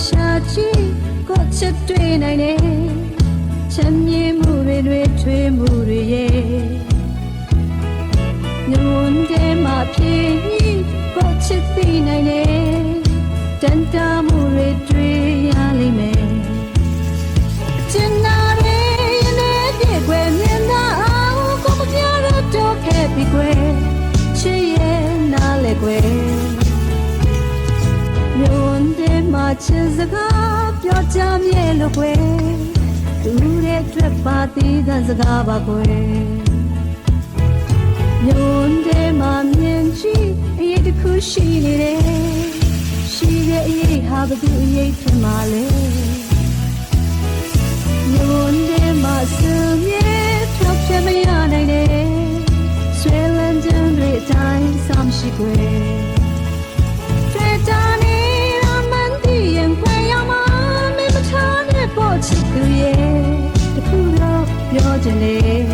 ရှာကြည့်ကိုချစ်တွေ့နိုင်တယ်ချမ်းမြေ့မှုတွေထွေးမှုတွေရဲ့ညွန်တဲ့မှာဖြစ်ကိုချစ်သိနိုင်တယ်တန်တာမှုတွေတွေ့ရလိမ့်မယ်ချင်နာရဲ့နဲ့ပြည့်ွယ်မြင်တာအောင်ကိုမပြရတော့ခဲ့ပြီကွယ်ချစ်ရဲ့နားလေကွယ်ညွန်တဲ့မှာချစ်စကားပြောကြမြဲလို့ကွယ်သူရဲ့အတွက်ပါသေးတဲ့စကားပါကွယ်ညွန်တဲ့မှာမြင်ကြည့်အရေးတစ်ခုရှိနေတယ်ရှိတဲ့အရေးဟာဘယ်သူအရေးဖြစ်မှာလဲညွန်တဲ့မှာစမြဲဖြောက်ပြမရနိုင်တယ်ဆွေလန်းခြင်းတွေအတိုင်းဆောင်ရှိကွယ်တွေ့တာနေရမှန်တည်ရင်ခွဲရမှာမင်းမထားနဲ့ပေါ်ချစ်သူရဲ့တခုတော့ပြောချင်တယ်